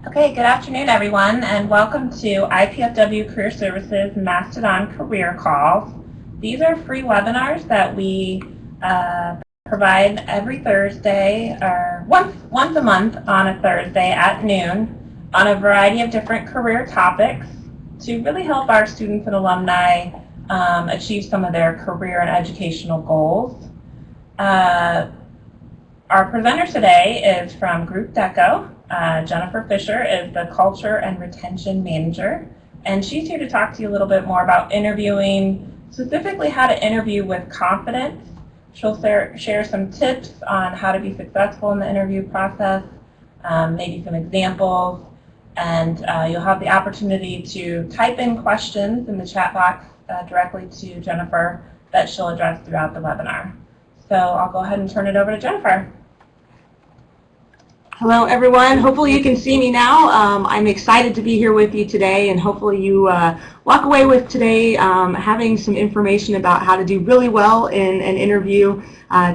Okay, good afternoon, everyone, and welcome to IPFW Career Services Mastodon Career Calls. These are free webinars that we provide every Thursday, or once a month on a Thursday at noon, on a variety of different career topics to really help our students and alumni achieve some of their career and educational goals. Our presenter today is from Group Deco. Jennifer Fisher is the Culture and Retention Manager, and she's here to talk to you a little bit more about interviewing, specifically how to interview with confidence. She'll share some tips on how to be successful in the interview process, maybe some examples, and you'll have the opportunity to type in questions in the chat box directly to Jennifer that she'll address throughout the webinar. So I'll go ahead and turn it over to Jennifer. Hello, everyone. Hopefully you can see me now. I'm excited to be here with you today, and hopefully you walk away with today having some information about how to do really well in an interview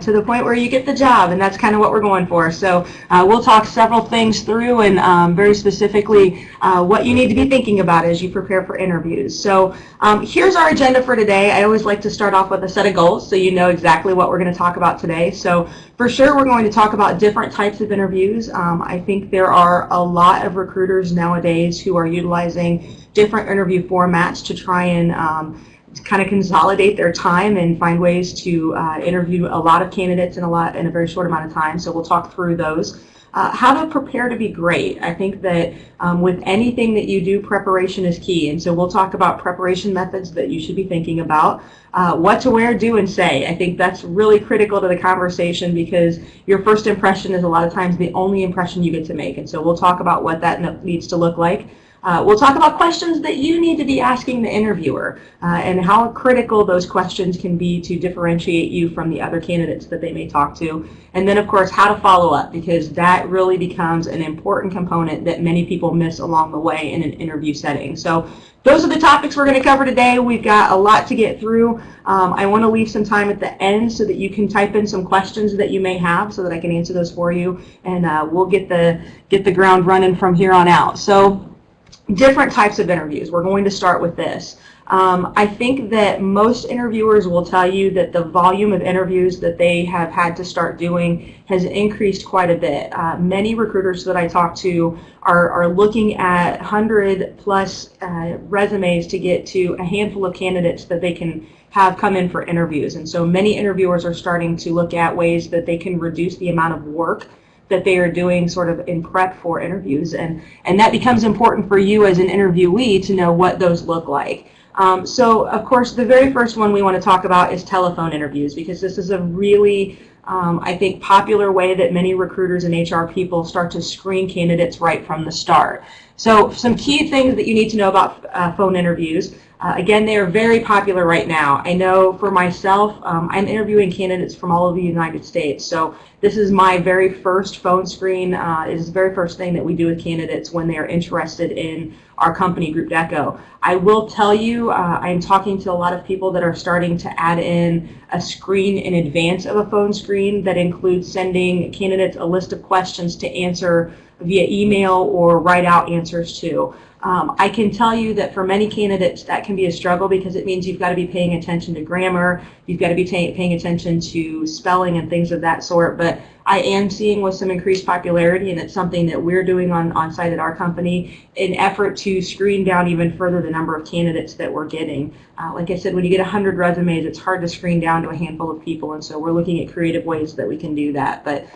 to the point where you get the job, and that's kind of what we're going for. So we'll talk several things through, and very specifically what you need to be thinking about as you prepare for interviews. So here's our agenda for today. I always like to start off with a set of goals so you know exactly what we're going to talk about today. So for sure we're going to talk about different types of interviews. I think there are a lot of recruiters nowadays who are utilizing different interview formats to try and kind of consolidate their time and find ways to interview a lot of candidates in a very short amount of time. So we'll talk through those. How to prepare to be great. I think that with anything that you do, preparation is key. And so we'll talk about preparation methods that you should be thinking about. What to wear, do, and say. I think that's really critical to the conversation because your first impression is a lot of times the only impression you get to make. And so we'll talk about what that needs to look like. We'll talk about questions that you need to be asking the interviewer and how critical those questions can be to differentiate you from the other candidates that they may talk to. And then, of course, how to follow up, because that really becomes an important component that many people miss along the way in an interview setting. So those are the topics we're going to cover today. We've got a lot to get through. I want to leave some time at the end so that you can type in some questions that you may have so that I can answer those for you, and we'll get the ground running from here on out. So different types of interviews. We're going to start with this. I think that most interviewers will tell you that the volume of interviews that they have had to start doing has increased quite a bit. Many recruiters that I talk to are looking at 100 plus resumes to get to a handful of candidates that they can have come in for interviews. And so many interviewers are starting to look at ways that they can reduce the amount of work that they are doing sort of in prep for interviews, and that becomes important for you as an interviewee to know what those look like. So of course the very first one we want to talk about is telephone interviews, because this is a really I think popular way that many recruiters and HR people start to screen candidates right from the start. So some key things that you need to know about phone interviews. Again, they are very popular right now. I know for myself, I'm interviewing candidates from all over the United States. So this is my very first phone screen. It is the very first thing that we do with candidates when they are interested in our company, Group Deco. I will tell you, I'm talking to a lot of people that are starting to add in a screen in advance of a phone screen that includes sending candidates a list of questions to answer via email or write out answers to. I can tell you that for many candidates that can be a struggle because it means you've got to be paying attention to grammar, you've got to be paying attention to spelling and things of that sort, but I am seeing with some increased popularity, and it's something that we're doing on site at our company in effort to screen down even further the number of candidates that we're getting. Like I said, when you get 100 resumes, it's hard to screen down to a handful of people, and so we're looking at creative ways that we can do that. But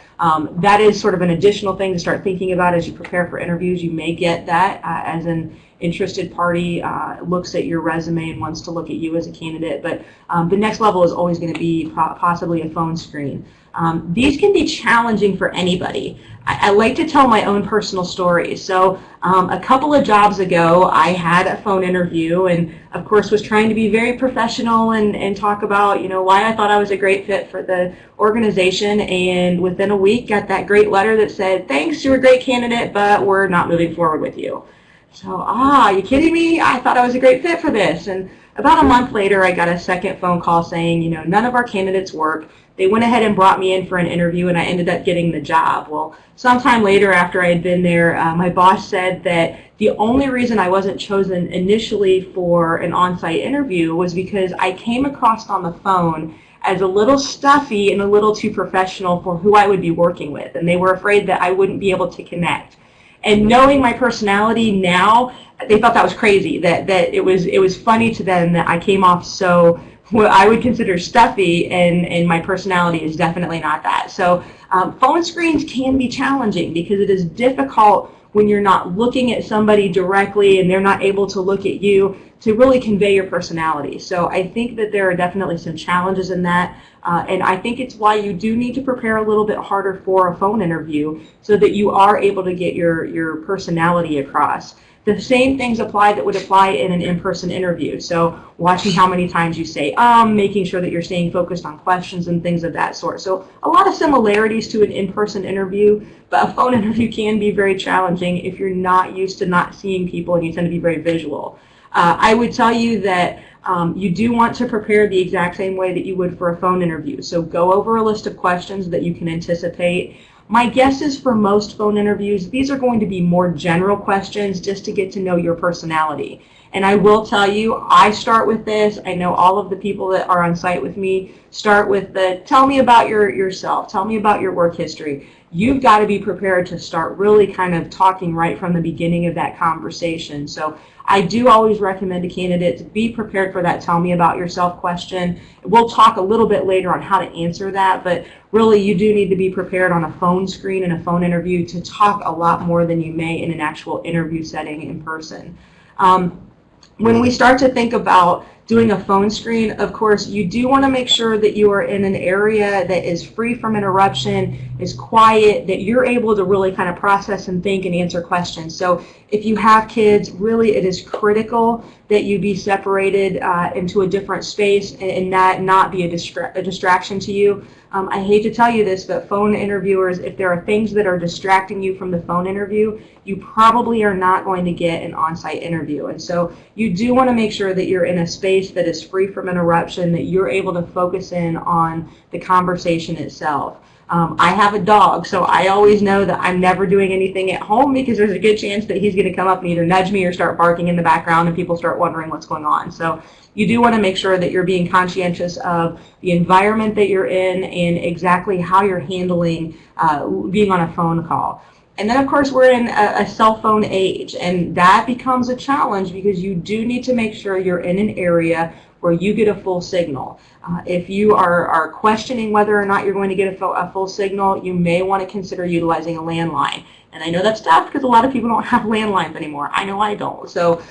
that is sort of an additional thing to start thinking about as you prepare for interviews. You may get that as an interested party looks at your resume and wants to look at you as a candidate, but the next level is always going to be possibly a phone screen. These can be challenging for anybody. I like to tell my own personal story. So a couple of jobs ago, I had a phone interview and of course was trying to be very professional and talk about, you know, why I thought I was a great fit for the organization, and within a week got that great letter that said, thanks, you're a great candidate, but we're not moving forward with you. So, you kidding me? I thought I was a great fit for this. And about a month later, I got a second phone call saying, none of our candidates work. They went ahead and brought me in for an interview, and I ended up getting the job. Well, sometime later after I had been there, my boss said that the only reason I wasn't chosen initially for an on-site interview was because I came across on the phone as a little stuffy and a little too professional for who I would be working with, and they were afraid that I wouldn't be able to connect. And knowing my personality now, they thought that was crazy, that it was funny to them that I came off so what I would consider stuffy, and my personality is definitely not that. So phone screens can be challenging because it is difficult when you're not looking at somebody directly and they're not able to look at you to really convey your personality. So I think that there are definitely some challenges in that, and I think it's why you do need to prepare a little bit harder for a phone interview so that you are able to get your personality across. The same things apply that would apply in an in-person interview. So watching how many times you say making sure that you're staying focused on questions and things of that sort. So a lot of similarities to an in-person interview, but a phone interview can be very challenging if you're not used to not seeing people and you tend to be very visual. I would tell you that you do want to prepare the exact same way that you would for a phone interview. So go over a list of questions that you can anticipate. My guess is for most phone interviews, these are going to be more general questions just to get to know your personality. And I will tell you, I start with this. I know all of the people that are on site with me start with the, tell me about yourself, tell me about your work history. You've got to be prepared to start really kind of talking right from the beginning of that conversation. So I do always recommend to candidates, be prepared for that tell me about yourself question. We'll talk a little bit later on how to answer that, but really you do need to be prepared on a phone screen and a phone interview to talk a lot more than you may in an actual interview setting in person. When we start to think about doing a phone screen, of course, you do want to make sure that you are in an area that is free from interruption, is quiet, that you're able to really kind of process and think and answer questions. So if you have kids, really it is critical that you be separated into a different space and not be a distraction to you. I hate to tell you this, but phone interviewers, if there are things that are distracting you from the phone interview, you probably are not going to get an on-site interview. And so you do want to make sure that you're in a space that is free from interruption, that you're able to focus in on the conversation itself. I have a dog, so I always know that I'm never doing anything at home because there's a good chance that he's going to come up and either nudge me or start barking in the background and people start wondering what's going on. So you do want to make sure that you're being conscientious of the environment that you're in and exactly how you're handling being on a phone call. And then, of course, we're in a cell phone age, and that becomes a challenge because you do need to make sure you're in an area where you get a full signal. If you are questioning whether or not you're going to get a full signal, you may want to consider utilizing a landline. And I know that's tough because a lot of people don't have landlines anymore. I know I don't. So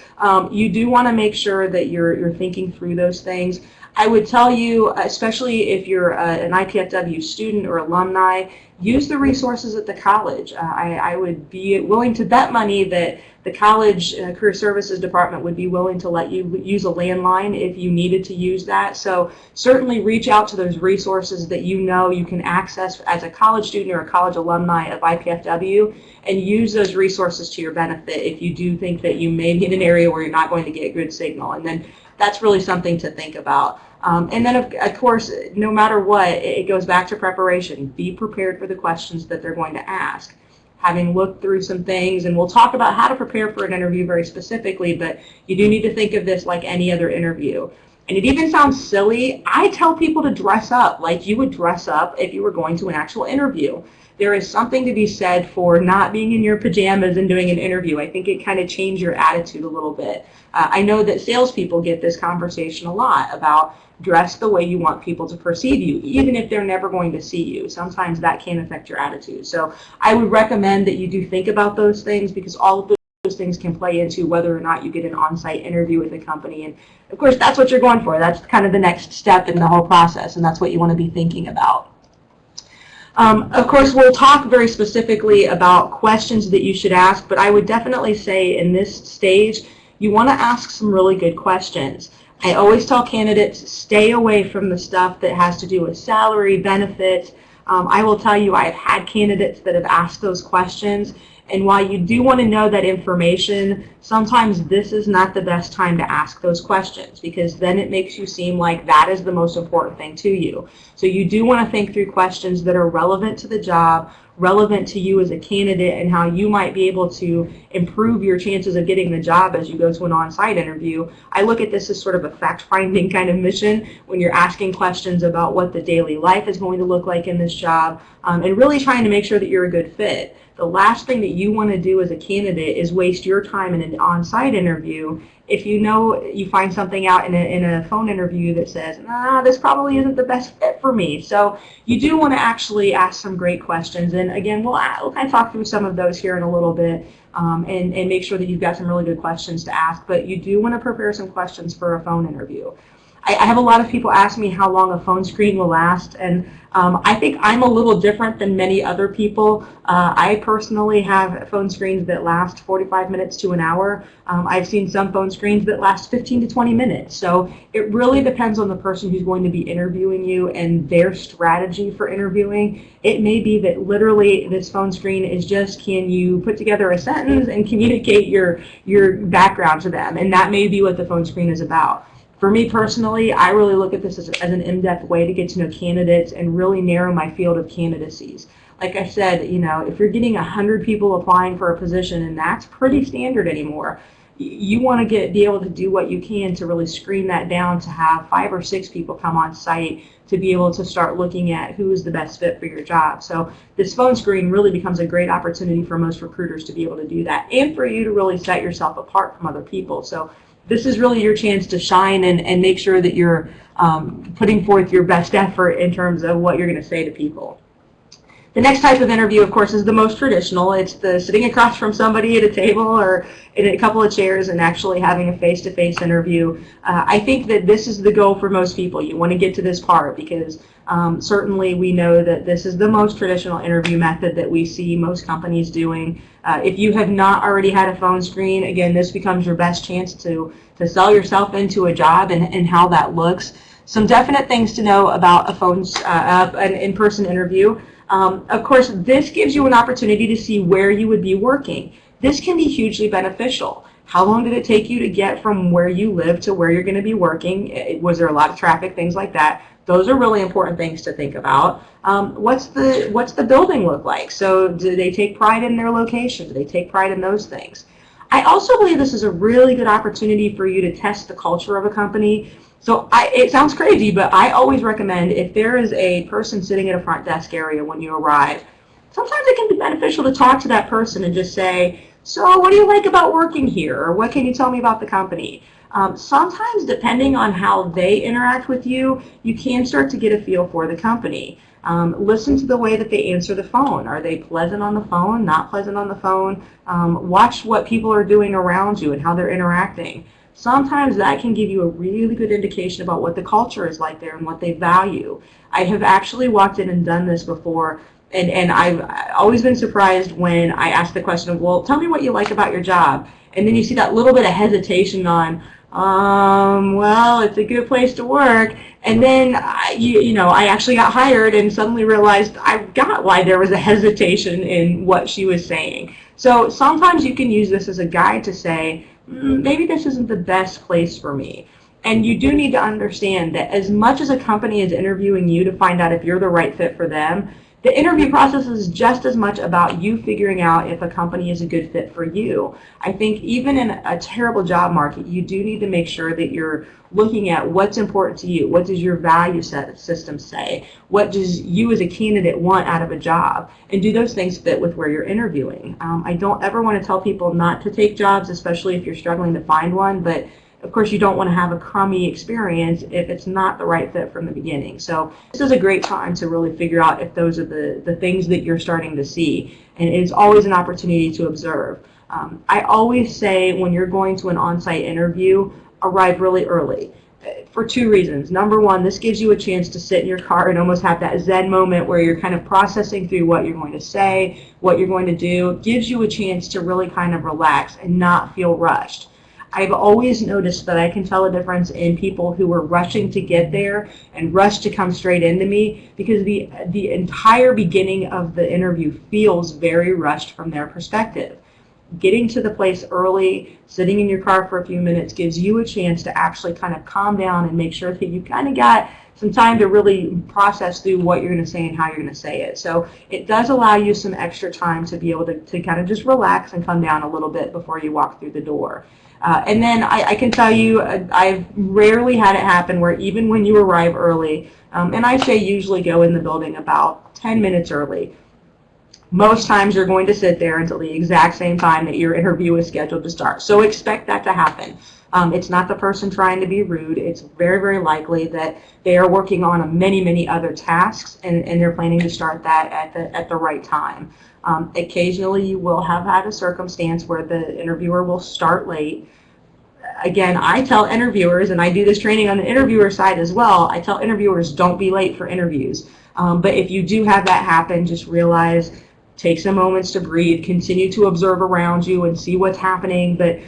you do want to make sure that you're thinking through those things. I would tell you, especially if you're an IPFW student or alumni, use the resources at the college. I would be willing to bet money that the college career services department would be willing to let you use a landline if you needed to use that. So certainly reach out to those resources that you know you can access as a college student or a college alumni of IPFW, and use those resources to your benefit if you do think that you may be in an area where you're not going to get good signal. And then that's really something to think about. And then, of course, no matter what, it goes back to preparation. Be prepared for the questions that they're going to ask. Having looked through some things, and we'll talk about how to prepare for an interview very specifically, but you do need to think of this like any other interview. And it even sounds silly. I tell people to dress up like you would dress up if you were going to an actual interview. There is something to be said for not being in your pajamas and doing an interview. I think it kind of changed your attitude a little bit. I know that salespeople get this conversation a lot about dress the way you want people to perceive you, even if they're never going to see you. Sometimes that can affect your attitude. So I would recommend that you do think about those things because all of those things can play into whether or not you get an on-site interview with a company. And of course, that's what you're going for. That's kind of the next step in the whole process, and that's what you want to be thinking about. Of course, we'll talk very specifically about questions that you should ask, but I would definitely say in this stage, you want to ask some really good questions. I always tell candidates, stay away from the stuff that has to do with salary, benefits. I will tell you, I've had candidates that have asked those questions, And while you do want to know that information, sometimes this is not the best time to ask those questions, because then it makes you seem like that is the most important thing to you. So you do want to think through questions that are relevant to the job, relevant to you as a candidate, and how you might be able to improve your chances of getting the job as you go to an on-site interview. I look at this as sort of a fact-finding kind of mission when you're asking questions about what the daily life is going to look like in this job, and really trying to make sure that you're a good fit. The last thing that you want to do as a candidate is waste your time in an on-site interview if you know you find something out in a phone interview that says, nah, this probably isn't the best fit for me. So you do want to actually ask some great questions. And again, we'll kind of talk through some of those here in a little bit, and make sure that you've got some really good questions to ask. But you do want to prepare some questions for a phone interview. I have a lot of people ask me how long a phone screen will last, and I think I'm a little different than many other people. I personally have phone screens that last 45 minutes to an hour. I've seen some phone screens that last 15 to 20 minutes. So it really depends on the person who's going to be interviewing you and their strategy for interviewing. It may be that literally this phone screen is just, can you put together a sentence and communicate your background to them, and that may be what the phone screen is about. For me personally, I really look at this as an in-depth way to get to know candidates and really narrow my field of candidacies. Like I said, you know, if you're getting 100 people applying for a position, and that's pretty standard anymore, you want to be able to do what you can to really screen that down, to have 5 or 6 people come on site to be able to start looking at who is the best fit for your job. So this phone screen really becomes a great opportunity for most recruiters to be able to do that, and for you to really set yourself apart from other people. So this is really your chance to shine and make sure that you're putting forth your best effort in terms of what you're going to say to people. The next type of interview, of course, is the most traditional. It's the sitting across from somebody at a table or in a couple of chairs and actually having a face-to-face interview. I think that this is the goal for most people. You want to get to this part because certainly we know that this is the most traditional interview method that we see most companies doing. If you have not already had a phone screen, again, this becomes your best chance to sell yourself into a job and how that looks. Some definite things to know about an in-person interview. Of course, this gives you an opportunity to see where you would be working. This can be hugely beneficial. How long did it take you to get from where you live to where you're going to be working? Was there a lot of traffic? Things like that. Those are really important things to think about. What's the building look like? So do they take pride in their location? Do they take pride in those things? I also believe this is a really good opportunity for you to test the culture of a company. So it sounds crazy, but I always recommend, if there is a person sitting at a front desk area when you arrive, sometimes it can be beneficial to talk to that person and just say, so what do you like about working here? Or what can you tell me about the company? Sometimes, depending on how they interact with you, you can start to get a feel for the company. Listen to the way that they answer the phone. Are they pleasant on the phone, not pleasant on the phone? Watch what people are doing around you and how they're interacting. Sometimes that can give you a really good indication about what the culture is like there and what they value. I have actually walked in and done this before, and I've always been surprised when I ask the question of, well, tell me what you like about your job. And then you see that little bit of hesitation on, well, it's a good place to work. And then, I actually got hired and suddenly realized I got why there was a hesitation in what she was saying. So sometimes you can use this as a guide to say, maybe this isn't the best place for me. And you do need to understand that as much as a company is interviewing you to find out if you're the right fit for them, the interview process is just as much about you figuring out if a company is a good fit for you. I think even in a terrible job market, you do need to make sure that you're looking at what's important to you. What does your value system say? What does you as a candidate want out of a job? And do those things fit with where you're interviewing? I don't ever want to tell people not to take jobs, especially if you're struggling to find one, but of course, you don't want to have a crummy experience if it's not the right fit from the beginning. So this is a great time to really figure out if those are the things that you're starting to see. And it's always an opportunity to observe. I always say when you're going to an on-site interview, arrive really early for 2 reasons. Number one, this gives you a chance to sit in your car and almost have that Zen moment where you're kind of processing through what you're going to say, what you're going to do. It gives you a chance to really kind of relax and not feel rushed. I've always noticed that I can tell a difference in people who are rushing to get there and rush to come straight into me, because the entire beginning of the interview feels very rushed from their perspective. Getting to the place early, sitting in your car for a few minutes gives you a chance to actually kind of calm down and make sure that you kind of got some time to really process through what you're going to say and how you're going to say it. So it does allow you some extra time to be able to kind of just relax and come down a little bit before you walk through the door. And then I can tell you, I've rarely had it happen where even when you arrive early, and I say usually go in the building about 10 minutes early, most times you're going to sit there until the exact same time that your interview is scheduled to start. So expect that to happen. It's not the person trying to be rude. It's very, very likely that they are working on many, many other tasks, and they're planning to start that at the right time. Occasionally you will have had a circumstance where the interviewer will start late. Again, I tell interviewers, and I do this training on the interviewer side as well, I tell interviewers don't be late for interviews. But if you do have that happen, just realize, take some moments to breathe, continue to observe around you and see what's happening. But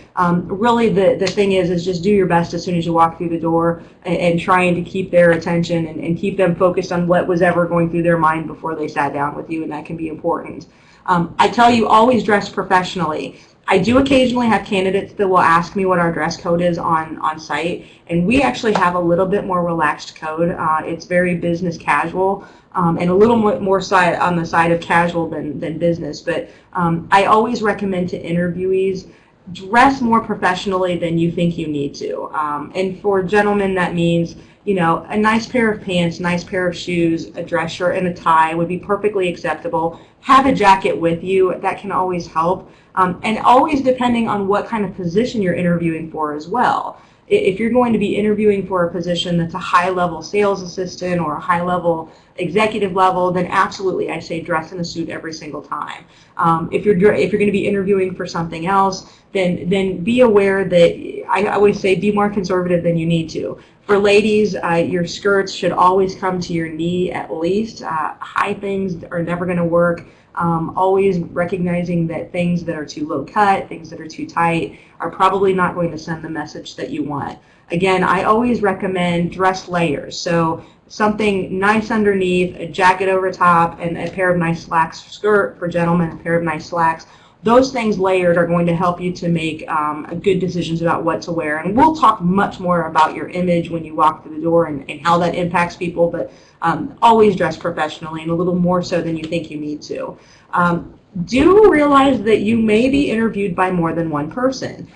really the thing is just do your best as soon as you walk through the door, and trying to keep their attention and keep them focused on what was ever going through their mind before they sat down with you, and that can be important. I tell you, always dress professionally. I do occasionally have candidates that will ask me what our dress code is on site, and we actually have a little bit more relaxed code. It's very business casual, and a little more on the side of casual than business. But I always recommend to interviewees, dress more professionally than you think you need to. And for gentlemen, that means, you know, a nice pair of pants, nice pair of shoes, a dress shirt, and a tie would be perfectly acceptable. Have a jacket with you. That can always help. And always depending on what kind of position you're interviewing for as well. If you're going to be interviewing for a position that's a high-level sales assistant or a high-level executive level, then absolutely I say dress in a suit every single time. If you're going to be interviewing for something else, then be aware that I always say be more conservative than you need to. For ladies, your skirts should always come to your knee at least. High things are never going to work. Always recognizing that things that are too low cut, things that are too tight, are probably not going to send the message that you want. Again, I always recommend dress layers. So something nice underneath, a jacket over top, and a pair of nice slacks. Skirt for gentlemen, a pair of nice slacks. Those things layered are going to help you to make good decisions about what to wear. And we'll talk much more about your image when you walk through the door and how that impacts people, but always dress professionally, and a little more so than you think you need to. Do realize that you may be interviewed by more than one person.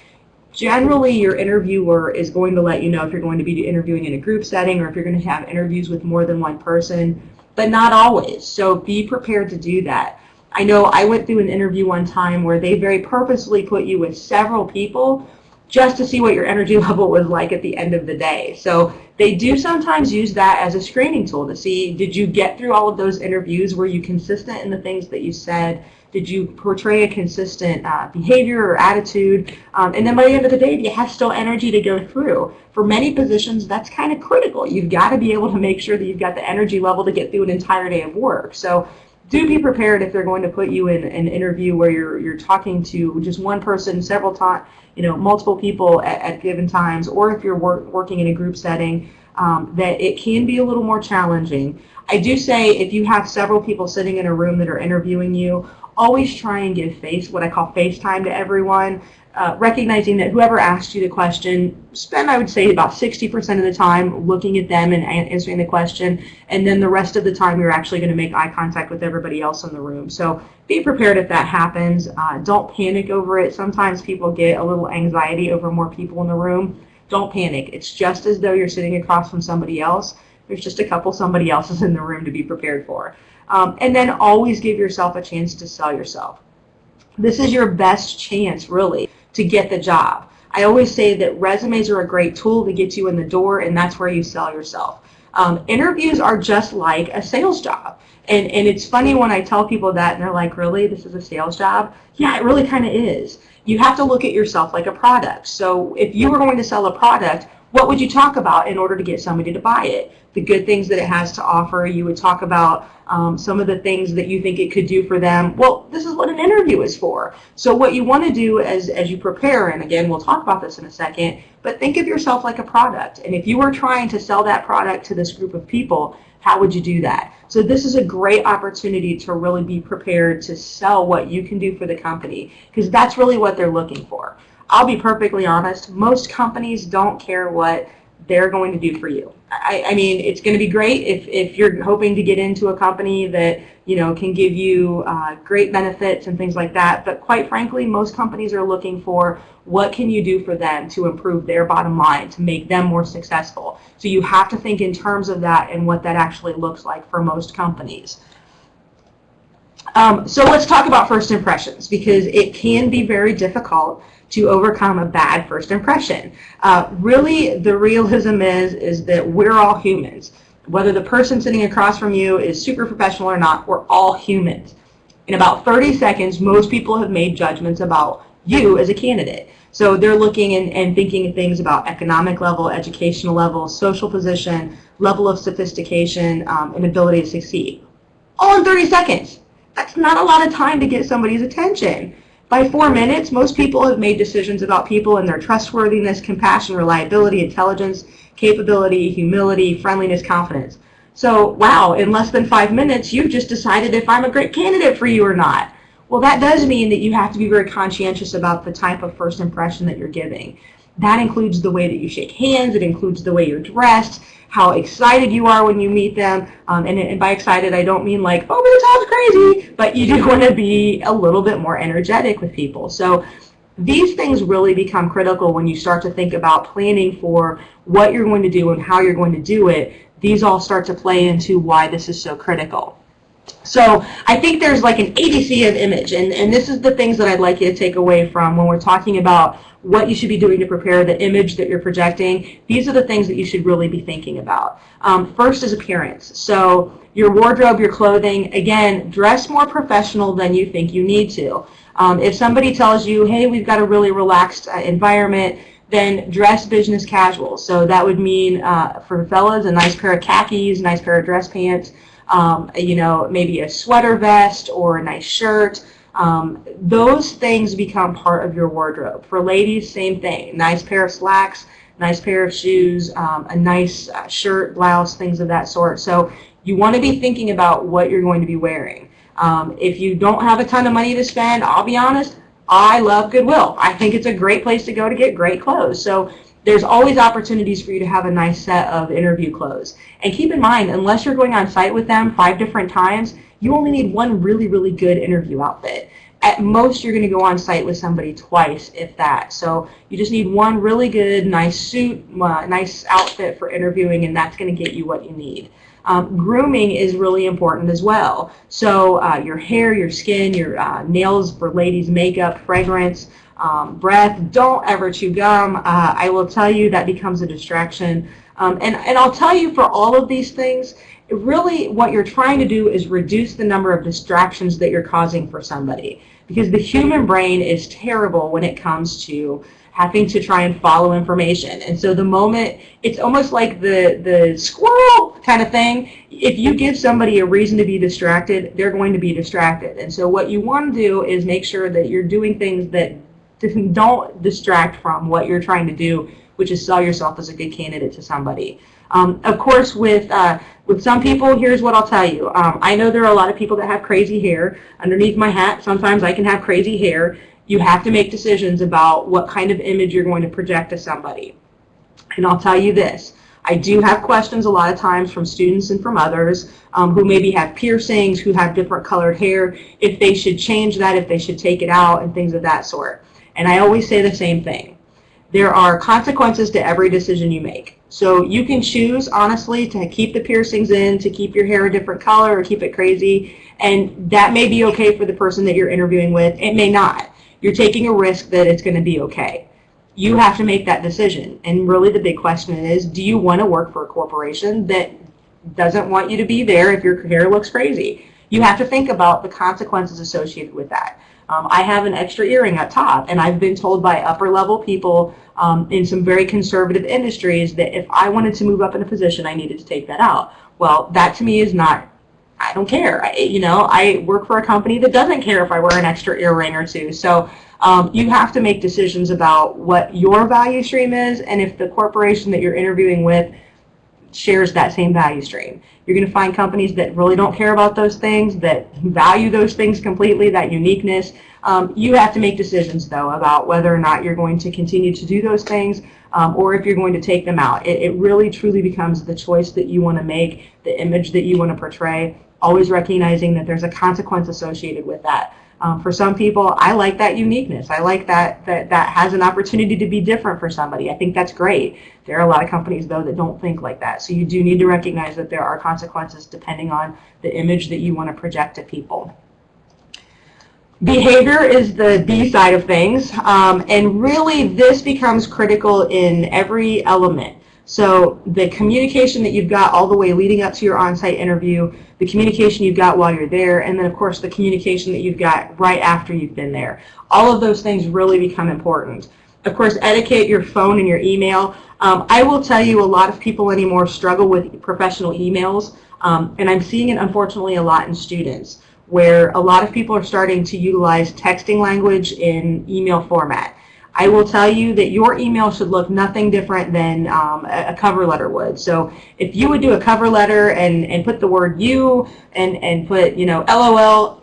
Generally, your interviewer is going to let you know if you're going to be interviewing in a group setting or if you're going to have interviews with more than one person, but not always. So be prepared to do that. I know I went through an interview one time where they very purposely put you with several people just to see what your energy level was like at the end of the day. So they do sometimes use that as a screening tool to see, did you get through all of those interviews? Were you consistent in the things that you said? Did you portray a consistent behavior or attitude? And then by the end of the day, do you have still energy to go through? For many positions, that's kind of critical. You've got to be able to make sure that you've got the energy level to get through an entire day of work. So do be prepared if they're going to put you in an interview where you're talking to just one person several times, multiple people at given times, or if you're working in a group setting, that it can be a little more challenging. I do say if you have several people sitting in a room that are interviewing you, always try and give what I call face time to everyone, recognizing that whoever asked you the question, spend, I would say, about 60% of the time looking at them and answering the question, and then the rest of the time you're actually going to make eye contact with everybody else in the room. So be prepared if that happens. Don't panic over it. Sometimes people get a little anxiety over more people in the room. Don't panic. It's just as though you're sitting across from somebody else. There's just a couple somebody else's in the room to be prepared for. And then always give yourself a chance to sell yourself. This is your best chance, really, to get the job. I always say that resumes are a great tool to get you in the door, and that's where you sell yourself. Interviews are just like a sales job. And it's funny when I tell people that, and they're like, really, this is a sales job? Yeah, it really kind of is. You have to look at yourself like a product. So if you were going to sell a product, What would you talk about in order to get somebody to buy it? The good things that it has to offer. You would talk about some of the things that you think it could do for them. Well, this is what an interview is for. So what you want to do as you prepare, and again, we'll talk about this in a second, but think of yourself like a product. And if you were trying to sell that product to this group of people, how would you do that? So this is a great opportunity to really be prepared to sell what you can do for the company, because that's really what they're looking for. I'll be perfectly honest, most companies don't care what they're going to do for you. I mean, it's going to be great if you're hoping to get into a company that, you know, can give you great benefits and things like that. But quite frankly, most companies are looking for what can you do for them to improve their bottom line, to make them more successful. So you have to think in terms of that and what that actually looks like for most companies. So let's talk about first impressions, because it can be very difficult to overcome a bad first impression. Really, the realism is that we're all humans. Whether the person sitting across from you is super professional or not, we're all humans. In about 30 seconds, most people have made judgments about you as a candidate. So they're looking and thinking of things about economic level, educational level, social position, level of sophistication, and ability to succeed. All in 30 seconds. That's not a lot of time to get somebody's attention. By 4 minutes, most people have made decisions about people and their trustworthiness, compassion, reliability, intelligence, capability, humility, friendliness, confidence. So, wow, in less than 5 minutes, you've just decided if I'm a great candidate for you or not. Well, that does mean that you have to be very conscientious about the type of first impression that you're giving. That includes the way that you shake hands, it includes the way you're dressed, how excited you are when you meet them, and by excited I don't mean like, oh, this sounds crazy, but you do want to be a little bit more energetic with people. So these things really become critical when you start to think about planning for what you're going to do and how you're going to do it. These all start to play into why this is so critical. So I think there's like an ABC of image, and this is the things that I'd like you to take away from when we're talking about what you should be doing to prepare the image that you're projecting. These are the things that you should really be thinking about. First is appearance. So your wardrobe, your clothing, again, dress more professional than you think you need to. If somebody tells you, hey, we've got a really relaxed environment, then dress business casual. So that would mean for fellas, a nice pair of khakis, nice pair of dress pants, you know, maybe a sweater vest or a nice shirt. Those things become part of your wardrobe. For ladies, same thing. Nice pair of slacks, nice pair of shoes, a nice shirt, blouse, things of that sort. So you want to be thinking about what you're going to be wearing. If you don't have a ton of money to spend, I'll be honest, I love Goodwill. I think it's a great place to go to get great clothes. So there's always opportunities for you to have a nice set of interview clothes. And keep in mind, unless you're going on site with them 5 different times, you only need one really, really good interview outfit. At most, you're going to go on site with somebody twice, if that. So you just need one really good, nice suit, nice outfit for interviewing, and that's going to get you what you need. Grooming is really important as well. So your hair, your skin, your nails for ladies, makeup, fragrance, breath. Don't ever chew gum. I will tell you that becomes a distraction. And I'll tell you, for all of these things, really what you're trying to do is reduce the number of distractions that you're causing for somebody, because the human brain is terrible when it comes to having to try and follow information. And so the moment, it's almost like the squirrel kind of thing. If you give somebody a reason to be distracted, they're going to be distracted. And so what you want to do is make sure that you're doing things that don't distract from what you're trying to do, which is sell yourself as a good candidate to somebody. Of course, with some people, here's what I'll tell you. I know there are a lot of people that have crazy hair. Underneath my hat, sometimes I can have crazy hair. You have to make decisions about what kind of image you're going to project to somebody. And I'll tell you this. I do have questions a lot of times from students and from others who maybe have piercings, who have different colored hair, if they should change that, if they should take it out, and things of that sort. And I always say the same thing. There are consequences to every decision you make. So you can choose, honestly, to keep the piercings in, to keep your hair a different color, or keep it crazy, and that may be okay for the person that you're interviewing with. It may not. You're taking a risk that it's going to be okay. You have to make that decision. And really the big question is, do you want to work for a corporation that doesn't want you to be there if your hair looks crazy? You have to think about the consequences associated with that. I have an extra earring up top, and I've been told by upper level people in some very conservative industries that if I wanted to move up in a position, I needed to take that out. Well, that to me is not, I don't care. I work for a company that doesn't care if I wear an extra earring or two. So you have to make decisions about what your value stream is, and if the corporation that you're interviewing with shares that same value stream. You're going to find companies that really don't care about those things, that value those things completely, that uniqueness. You have to make decisions, though, about whether or not you're going to continue to do those things or if you're going to take them out. It really, truly becomes the choice that you want to make, the image that you want to portray, always recognizing that there's a consequence associated with that. For some people, I like that uniqueness. I like that has an opportunity to be different for somebody. I think that's great. There are a lot of companies, though, that don't think like that. So you do need to recognize that there are consequences depending on the image that you want to project to people. Behavior is the B side of things, and really this becomes critical in every element. So the communication that you've got all the way leading up to your on-site interview, the communication you've got while you're there, and then of course the communication that you've got right after you've been there. All of those things really become important. Of course, etiquette, your phone and your email. I will tell you, a lot of people anymore struggle with professional emails, and I'm seeing it unfortunately a lot in students, where a lot of people are starting to utilize texting language in email format. I will tell you that your email should look nothing different than a cover letter would. So if you would do a cover letter and put the word you and put, LOL,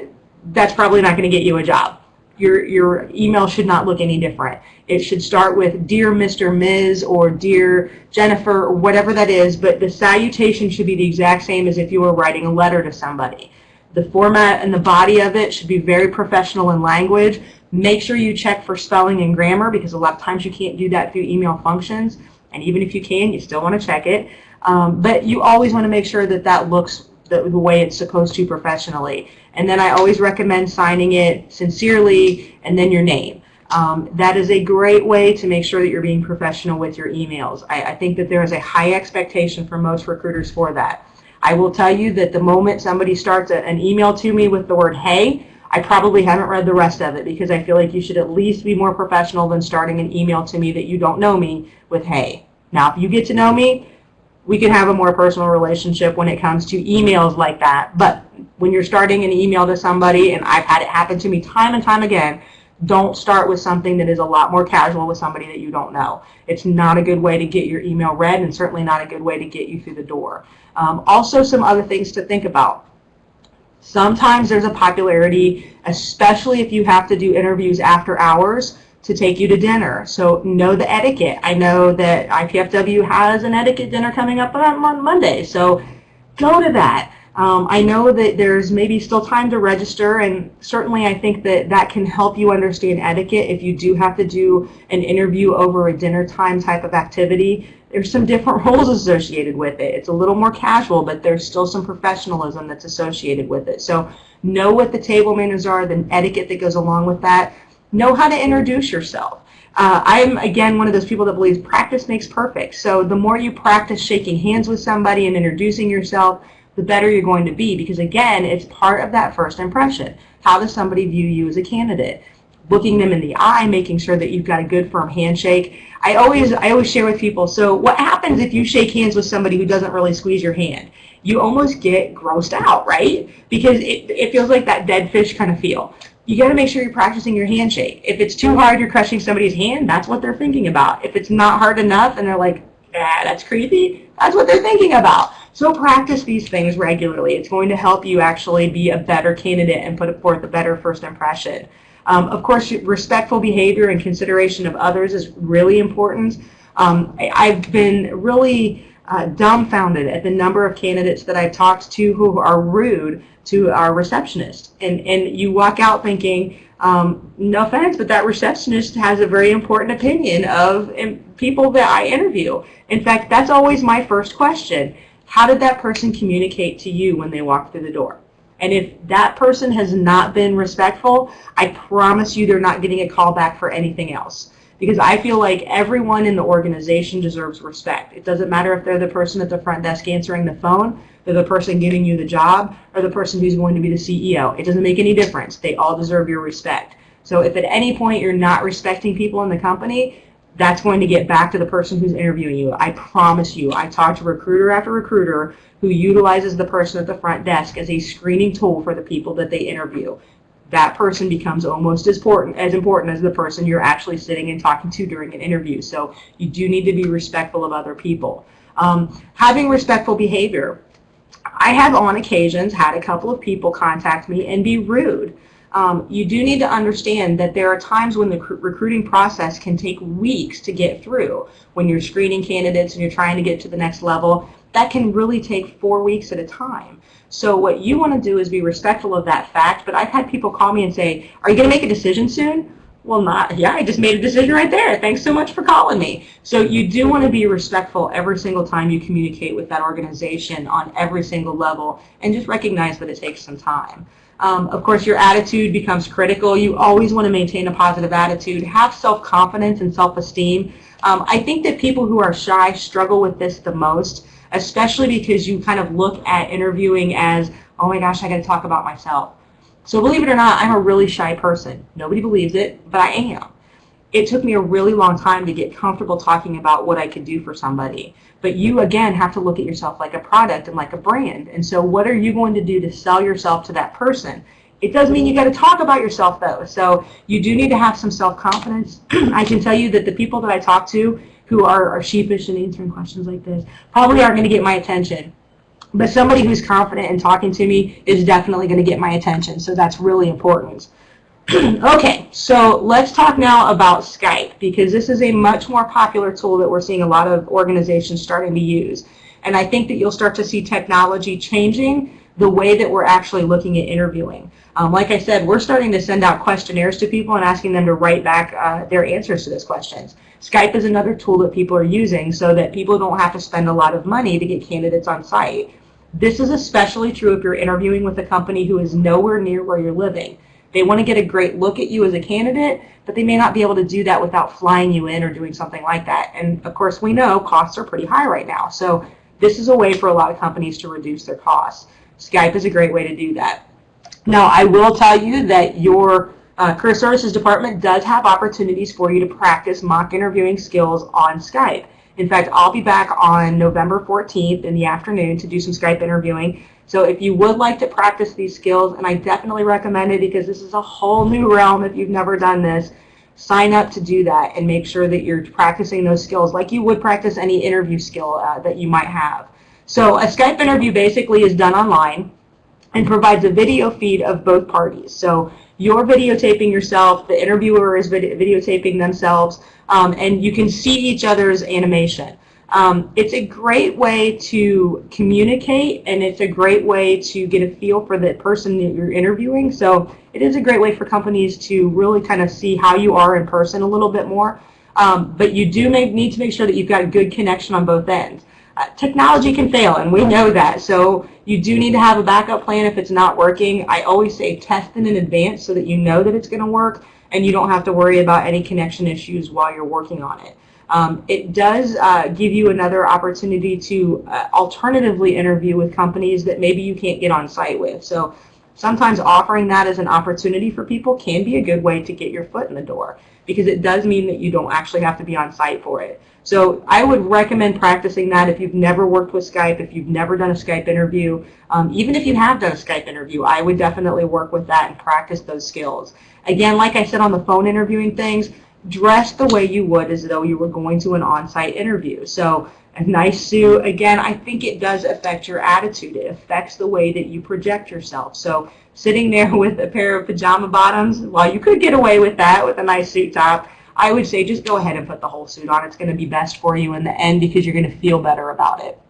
that's probably not going to get you a job. Your email should not look any different. It should start with Dear Mr. Ms. or Dear Jennifer or whatever that is, but the salutation should be the exact same as if you were writing a letter to somebody. The format and the body of it should be very professional in language. Make sure you check for spelling and grammar, because a lot of times you can't do that through email functions, and even if you can, you still want to check it. But you always want to make sure that that looks the way it's supposed to professionally. And then I always recommend signing it sincerely and then your name. That is a great way to make sure that you're being professional with your emails. I think that there is a high expectation for most recruiters for that. I will tell you that the moment somebody starts an email to me with the word hey, I probably haven't read the rest of it, because I feel like you should at least be more professional than starting an email to me that you don't know me with hey. Now, if you get to know me, we can have a more personal relationship when it comes to emails like that. But when you're starting an email to somebody, and I've had it happen to me time and time again, don't start with something that is a lot more casual with somebody that you don't know. It's not a good way to get your email read, and certainly not a good way to get you through the door. Also, some other things to think about. Sometimes there's a popularity, especially if you have to do interviews after hours, to take you to dinner. So know the etiquette. I know that IPFW has an etiquette dinner coming up on Monday, so go to that. I know that there's maybe still time to register, and certainly I think that that can help you understand etiquette if you do have to do an interview over a dinner time type of activity. There's some different rules associated with it. It's a little more casual, but there's still some professionalism that's associated with it. So know what the table manners are, the etiquette that goes along with that. Know how to introduce yourself. I'm, again, one of those people that believes practice makes perfect. So the more you practice shaking hands with somebody and introducing yourself, the better you're going to be, because, again, it's part of that first impression. How does somebody view you as a candidate? Looking them in the eye, making sure that you've got a good firm handshake. I always share with people, so what happens if you shake hands with somebody who doesn't really squeeze your hand? You almost get grossed out, right? Because it feels like that dead fish kind of feel. You got to make sure you're practicing your handshake. If it's too hard, you're crushing somebody's hand, that's what they're thinking about. If it's not hard enough and they're like, that's creepy, that's what they're thinking about. So practice these things regularly. It's going to help you actually be a better candidate and put forth a better first impression. Of course, respectful behavior and consideration of others is really important. I've been really dumbfounded at the number of candidates that I've talked to who are rude to our receptionist. And you walk out thinking, no offense, but that receptionist has a very important opinion of people that I interview. In fact, that's always my first question. How did that person communicate to you when they walked through the door? And if that person has not been respectful, I promise you they're not getting a call back for anything else. Because I feel like everyone in the organization deserves respect. It doesn't matter if they're the person at the front desk answering the phone, they're the person giving you the job, or the person who's going to be the CEO. It doesn't make any difference. They all deserve your respect. So if at any point you're not respecting people in the company, that's going to get back to the person who's interviewing you. I promise you. I talked to recruiter after recruiter who utilizes the person at the front desk as a screening tool for the people that they interview. That person becomes almost as important as the person you're actually sitting and talking to during an interview. So you do need to be respectful of other people. Having respectful behavior. I have on occasions had a couple of people contact me and be rude. You do need to understand that there are times when the recruiting process can take weeks to get through. When you're screening candidates and you're trying to get to the next level, that can really take 4 weeks at a time. So what you want to do is be respectful of that fact, but I've had people call me and say, are you going to make a decision soon? Well, yeah, I just made a decision right there. Thanks so much for calling me. So you do want to be respectful every single time you communicate with that organization on every single level, and just recognize that it takes some time. Of course, your attitude becomes critical. You always want to maintain a positive attitude. Have self-confidence and self-esteem. I think that people who are shy struggle with this the most, especially because you kind of look at interviewing as, oh my gosh, I got to talk about myself. So believe it or not, I'm a really shy person. Nobody believes it, but I am. It took me a really long time to get comfortable talking about what I could do for somebody. But you, again, have to look at yourself like a product and like a brand. And so what are you going to do to sell yourself to that person? It does mean you got to talk about yourself, though. So you do need to have some self-confidence. I can tell you that the people that I talk to who are sheepish in answering questions like this probably aren't going to get my attention. But somebody who's confident in talking to me is definitely going to get my attention. So that's really important. Okay, so let's talk now about Skype, because this is a much more popular tool that we're seeing a lot of organizations starting to use. And I think that you'll start to see technology changing the way that we're actually looking at interviewing. Like I said, we're starting to send out questionnaires to people and asking them to write back their answers to those questions. Skype is another tool that people are using so that people don't have to spend a lot of money to get candidates on site. This is especially true if you're interviewing with a company who is nowhere near where you're living. They want to get a great look at you as a candidate, but they may not be able to do that without flying you in or doing something like that. And of course, we know costs are pretty high right now. So this is a way for a lot of companies to reduce their costs. Skype is a great way to do that. Now, I will tell you that your Career Services Department does have opportunities for you to practice mock interviewing skills on Skype. In fact, I'll be back on November 14th in the afternoon to do some Skype interviewing. So if you would like to practice these skills, and I definitely recommend it because this is a whole new realm if you've never done this, sign up to do that and make sure that you're practicing those skills like you would practice any interview skill that you might have. So a Skype interview basically is done online and provides a video feed of both parties. So you're videotaping yourself, the interviewer is videotaping themselves, and you can see each other's animation. It's a great way to communicate, and it's a great way to get a feel for the person that you're interviewing. So it is a great way for companies to really kind of see how you are in person a little bit more. But you do need to make sure that you've got a good connection on both ends. Technology can fail, and we know that. So you do need to have a backup plan if it's not working. I always say test it in advance so that you know that it's going to work, and you don't have to worry about any connection issues while you're working on it. It does give you another opportunity to alternatively interview with companies that maybe you can't get on site with. So sometimes offering that as an opportunity for people can be a good way to get your foot in the door, because it does mean that you don't actually have to be on site for it. So I would recommend practicing that if you've never worked with Skype, if you've never done a Skype interview. Even if you have done a Skype interview, I would definitely work with that and practice those skills. Again, like I said on the phone interviewing things, dress the way you would as though you were going to an on-site interview. So a nice suit, again, I think it does affect your attitude. It affects the way that you project yourself. So sitting there with a pair of pajama bottoms, while you could get away with that with a nice suit top, I would say just go ahead and put the whole suit on. It's going to be best for you in the end because you're going to feel better about it.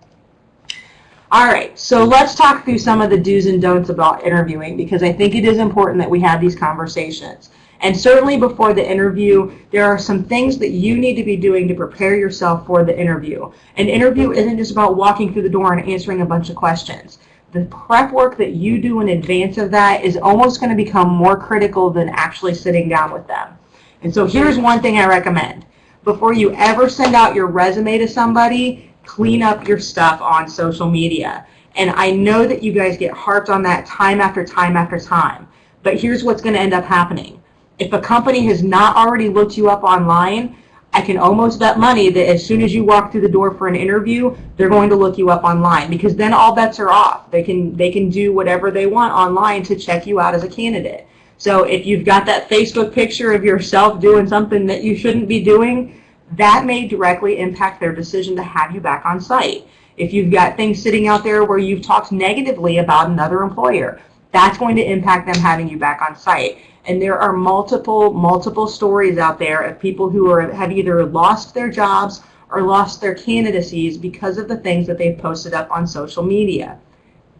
All right, so let's talk through some of the do's and don'ts about interviewing, because I think it is important that we have these conversations. And certainly before the interview, there are some things that you need to be doing to prepare yourself for the interview. An interview isn't just about walking through the door and answering a bunch of questions. The prep work that you do in advance of that is almost going to become more critical than actually sitting down with them. And so here's one thing I recommend. Before you ever send out your resume to somebody, clean up your stuff on social media. And I know that you guys get harped on that time after time after time. But here's what's going to end up happening. If a company has not already looked you up online, I can almost bet money that as soon as you walk through the door for an interview, they're going to look you up online, because then all bets are off. They can do whatever they want online to check you out as a candidate. So if you've got that Facebook picture of yourself doing something that you shouldn't be doing, that may directly impact their decision to have you back on site. If you've got things sitting out there where you've talked negatively about another employer, that's going to impact them having you back on site. And there are multiple stories out there of people who have either lost their jobs or lost their candidacies because of the things that they've posted up on social media.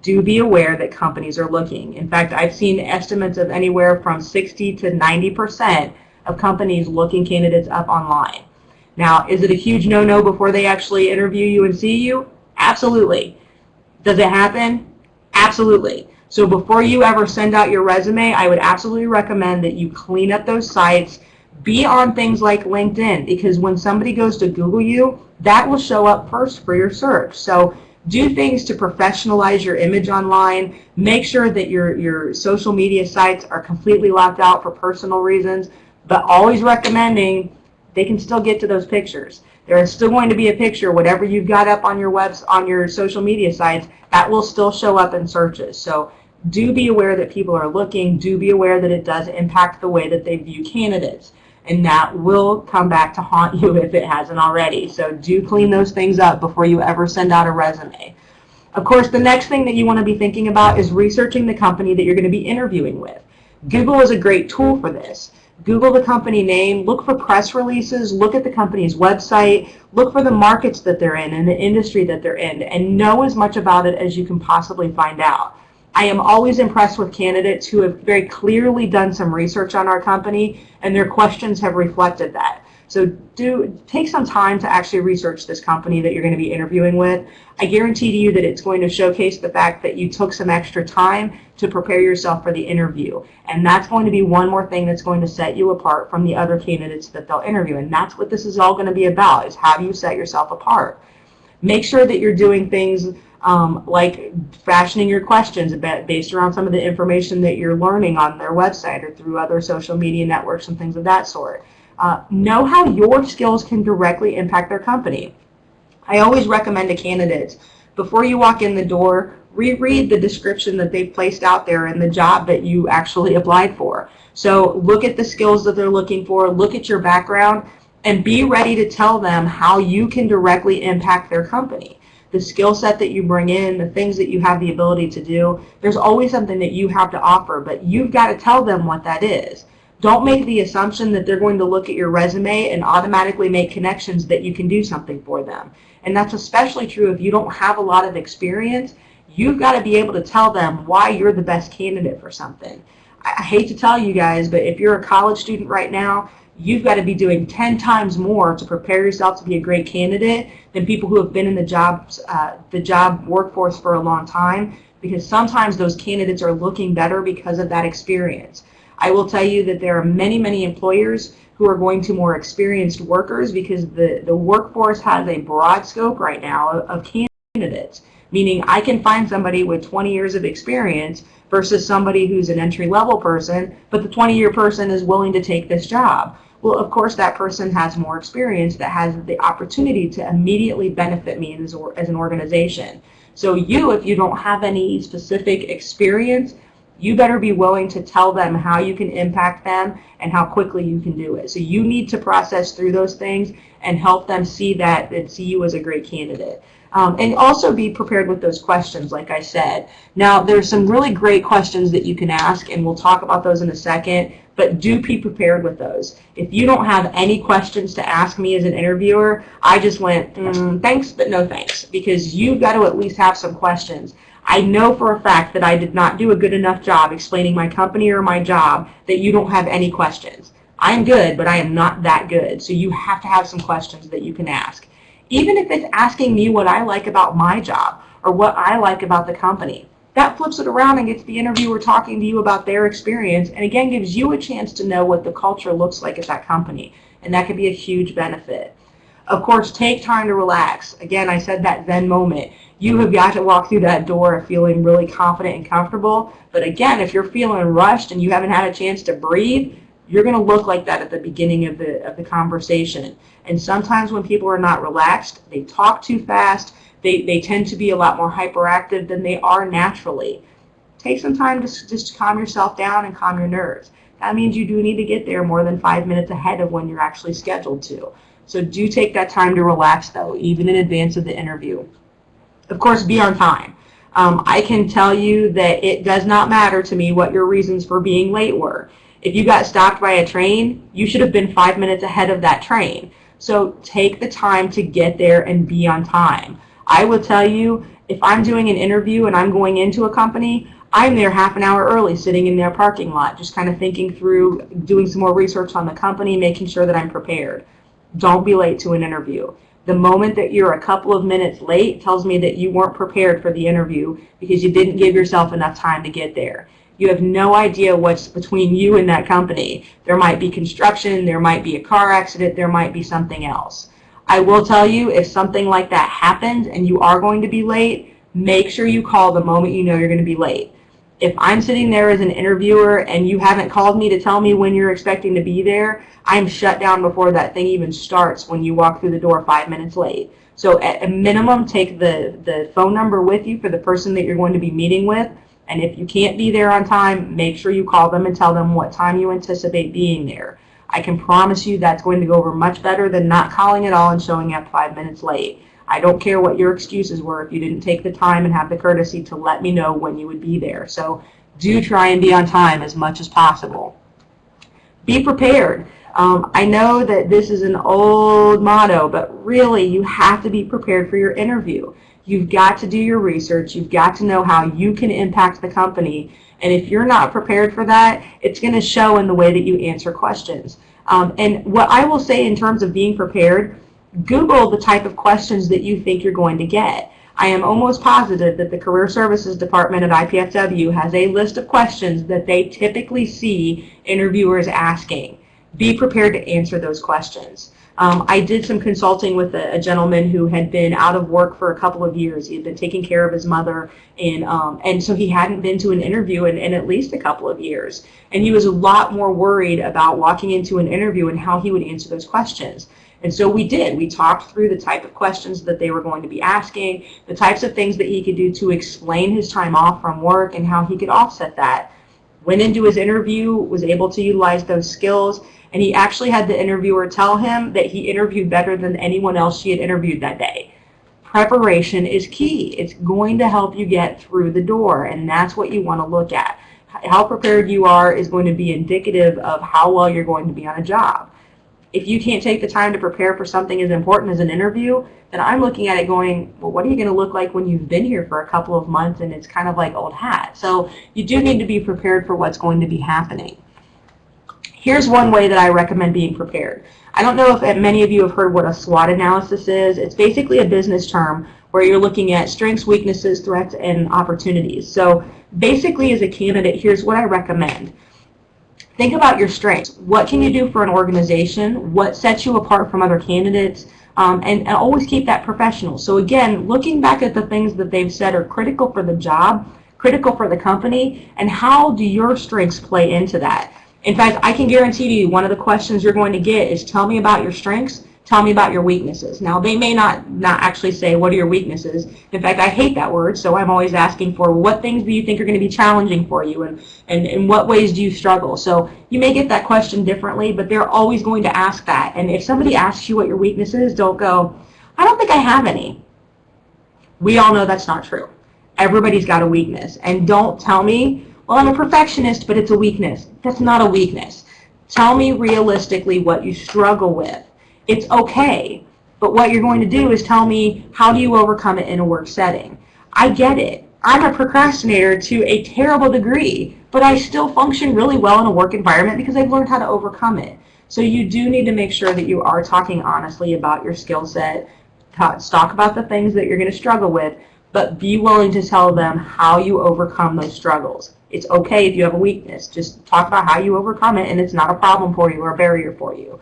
Do be aware that companies are looking. In fact, I've seen estimates of anywhere from 60 to 90% of companies looking candidates up online. Now, is it a huge no-no before they actually interview you and see you? Absolutely. Does it happen? Absolutely. So before you ever send out your resume, I would absolutely recommend that you clean up those sites. Be on things like LinkedIn, because when somebody goes to Google you, that will show up first for your search. So do things to professionalize your image online. Make sure that your social media sites are completely locked out for personal reasons, but always recommending they can still get to those pictures. There is still going to be a picture, whatever you've got up on your social media sites, that will still show up in searches. So do be aware that people are looking. Do be aware that it does impact the way that they view candidates, and that will come back to haunt you if it hasn't already. So do clean those things up before you ever send out a resume. Of course, the next thing that you want to be thinking about is researching the company that you're going to be interviewing with. Google is a great tool for this. Google the company name, look for press releases, look at the company's website, look for the markets that they're in and the industry that they're in, and know as much about it as you can possibly find out. I am always impressed with candidates who have very clearly done some research on our company, and their questions have reflected that. So take some time to actually research this company that you're going to be interviewing with. I guarantee to you that it's going to showcase the fact that you took some extra time to prepare yourself for the interview. And that's going to be one more thing that's going to set you apart from the other candidates that they'll interview. And that's what this is all going to be about, is how do you set yourself apart. Make sure that you're doing things like fashioning your questions based around some of the information that you're learning on their website or through other social media networks and things of that sort. Know how your skills can directly impact their company. I always recommend to candidates, before you walk in the door, reread the description that they've placed out there and the job that you actually applied for. So look at the skills that they're looking for, look at your background, and be ready to tell them how you can directly impact their company. The skill set that you bring in, the things that you have the ability to do, there's always something that you have to offer, but you've got to tell them what that is. Don't make the assumption that they're going to look at your resume and automatically make connections that you can do something for them. And that's especially true if you don't have a lot of experience. You've got to be able to tell them why you're the best candidate for something. I hate to tell you guys, but if you're a college student right now, you've got to be doing 10 times more to prepare yourself to be a great candidate than people who have been in the job workforce for a long time, because sometimes those candidates are looking better because of that experience. I will tell you that there are many employers who are going to more experienced workers, because the workforce has a broad scope right now of candidates, meaning I can find somebody with 20 years of experience versus somebody who's an entry-level person, but the 20-year person is willing to take this job. Well, of course, that person has more experience, that has the opportunity to immediately benefit me as an organization. So if you don't have any specific experience, you better be willing to tell them how you can impact them and how quickly you can do it. So you need to process through those things and help them see that and see you as a great candidate. And also be prepared with those questions, like I said. Now, there's some really great questions that you can ask, and we'll talk about those in a second, but do be prepared with those. If you don't have any questions to ask me as an interviewer, I just went, thanks, but no thanks, because you've got to at least have some questions. I know for a fact that I did not do a good enough job explaining my company or my job that you don't have any questions. I'm good, but I am not that good, so you have to have some questions that you can ask. Even if it's asking me what I like about my job or what I like about the company, that flips it around and gets the interviewer talking to you about their experience, and again gives you a chance to know what the culture looks like at that company, and that can be a huge benefit. Of course, take time to relax. Again, I said that Zen moment. You have got to walk through that door feeling really confident and comfortable, but again, if you're feeling rushed and you haven't had a chance to breathe, you're going to look like that at the beginning of the conversation. And sometimes when people are not relaxed, they talk too fast, they tend to be a lot more hyperactive than they are naturally. Take some time to just calm yourself down and calm your nerves. That means you do need to get there more than 5 minutes ahead of when you're actually scheduled to. So do take that time to relax, though, even in advance of the interview. Of course, be on time. I can tell you that it does not matter to me what your reasons for being late were. If you got stopped by a train, you should have been 5 minutes ahead of that train. So take the time to get there and be on time. I will tell you, if I'm doing an interview and I'm going into a company, I'm there half an hour early, sitting in their parking lot, just kind of thinking through, doing some more research on the company, making sure that I'm prepared. Don't be late to an interview. The moment that you're a couple of minutes late tells me that you weren't prepared for the interview because you didn't give yourself enough time to get there. You have no idea what's between you and that company. There might be construction, there might be a car accident, there might be something else. I will tell you, if something like that happens and you are going to be late, make sure you call the moment you know you're going to be late. If I'm sitting there as an interviewer and you haven't called me to tell me when you're expecting to be there, I'm shut down before that thing even starts when you walk through the door 5 minutes late. So at a minimum, take the phone number with you for the person that you're going to be meeting with. And if you can't be there on time, make sure you call them and tell them what time you anticipate being there. I can promise you that's going to go over much better than not calling at all and showing up 5 minutes late. I don't care what your excuses were if you didn't take the time and have the courtesy to let me know when you would be there. So do try and be on time as much as possible. Be prepared. I know that this is an old motto, but really you have to be prepared for your interview. You've got to do your research. You've got to know how you can impact the company. And if you're not prepared for that, it's going to show in the way that you answer questions. And what I will say in terms of being prepared, Google the type of questions that you think you're going to get. I am almost positive that the Career Services Department at IPFW has a list of questions that they typically see interviewers asking. Be prepared to answer those questions. I did some consulting with a gentleman who had been out of work for a couple of years. He had been taking care of his mother, and so he hadn't been to an interview in at least a couple of years. And he was a lot more worried about walking into an interview and how he would answer those questions. And so we did. We talked through the type of questions that they were going to be asking, the types of things that he could do to explain his time off from work and how he could offset that. Went into his interview, was able to utilize those skills, and he actually had the interviewer tell him that he interviewed better than anyone else she had interviewed that day. Preparation is key. It's going to help you get through the door, and that's what you want to look at. How prepared you are is going to be indicative of how well you're going to be on a job. If you can't take the time to prepare for something as important as an interview, then I'm looking at it going, well, what are you going to look like when you've been here for a couple of months and it's kind of like old hat? So you do need to be prepared for what's going to be happening. Here's one way that I recommend being prepared. I don't know if many of you have heard what a SWOT analysis is. It's basically a business term where you're looking at strengths, weaknesses, threats, and opportunities. So basically, as a candidate, here's what I recommend. Think about your strengths. What can you do for an organization? What sets you apart from other candidates? And always keep that professional. So again, looking back at the things that they've said are critical for the job, critical for the company, and how do your strengths play into that? In fact, I can guarantee you one of the questions you're going to get is tell me about your strengths, tell me about your weaknesses. Now, they may not actually say, what are your weaknesses? In fact, I hate that word, so I'm always asking for what things do you think are going to be challenging for you, and in what ways do you struggle? So you may get that question differently, but they're always going to ask that. And if somebody asks you what your weakness is, don't go, I don't think I have any. We all know that's not true. Everybody's got a weakness. And don't tell me, well, I'm a perfectionist, but it's a weakness. That's not a weakness. Tell me realistically what you struggle with. It's okay, but what you're going to do is tell me, how do you overcome it in a work setting? I get it. I'm a procrastinator to a terrible degree, but I still function really well in a work environment because I've learned how to overcome it. So you do need to make sure that you are talking honestly about your skill set, talk about the things that you're going to struggle with, but be willing to tell them how you overcome those struggles. It's okay if you have a weakness. Just talk about how you overcome it, and it's not a problem for you or a barrier for you.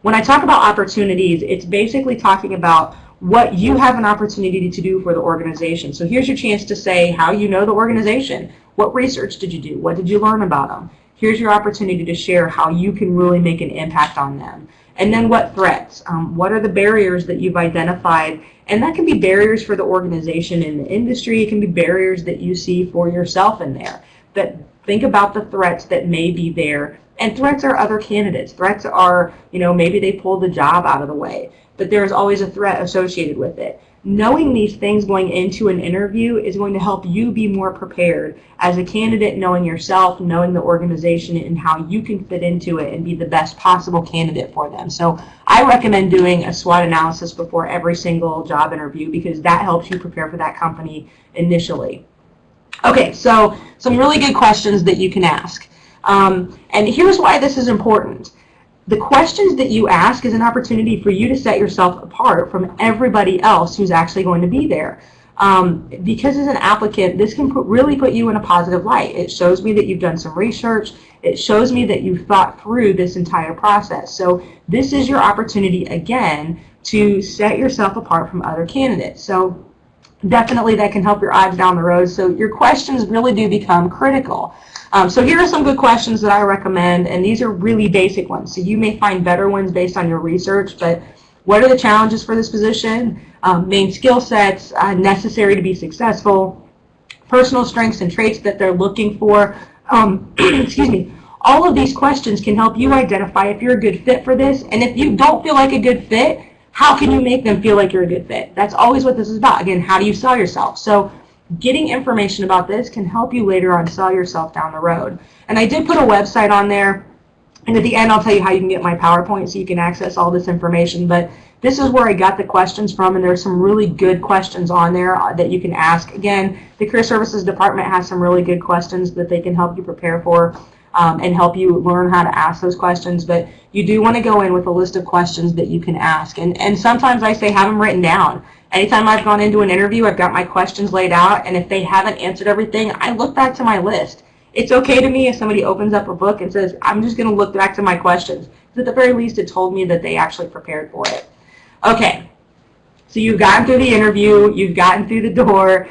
When I talk about opportunities, it's basically talking about what you have an opportunity to do for the organization. So here's your chance to say how you know the organization. What research did you do? What did you learn about them? Here's your opportunity to share how you can really make an impact on them. And then what threats? What are the barriers that you've identified? And that can be barriers for the organization in the industry. It can be barriers that you see for yourself in there. But think about the threats that may be there. And threats are other candidates. Threats are, maybe they pulled the job out of the way. But there's always a threat associated with it. Knowing these things going into an interview is going to help you be more prepared as a candidate, knowing yourself, knowing the organization, and how you can fit into it and be the best possible candidate for them. So I recommend doing a SWOT analysis before every single job interview because that helps you prepare for that company initially. Okay, so some really good questions that you can ask. And here's why this is important. The questions that you ask is an opportunity for you to set yourself apart from everybody else who's actually going to be there. Because as an applicant, this can really put you in a positive light. It shows me that you've done some research. It shows me that you've thought through this entire process. So this is your opportunity, again, to set yourself apart from other candidates. So definitely that can help your odds down the road. So your questions really do become critical. So here are some good questions that I recommend, and these are really basic ones. So you may find better ones based on your research, but what are the challenges for this position? Main skill sets necessary to be successful, personal strengths and traits that they're looking for. Excuse me. All of these questions can help you identify if you're a good fit for this, and if you don't feel like a good fit, how can you make them feel like you're a good fit? That's always what this is about. Again, how do you sell yourself? So getting information about this can help you later on sell yourself down the road. And I did put a website on there, and at the end I'll tell you how you can get my PowerPoint so you can access all this information. But this is where I got the questions from, and there's some really good questions on there that you can ask. Again, the Career Services Department has some really good questions that they can help you prepare for and help you learn how to ask those questions. But you do want to go in with a list of questions that you can ask. And sometimes I say have them written down. Anytime I've gone into an interview, I've got my questions laid out, and if they haven't answered everything, I look back to my list. It's okay to me if somebody opens up a book and says, I'm just going to look back to my questions. Because at the very least, it told me that they actually prepared for it. Okay, so you've gotten through the interview, you've gotten through the door,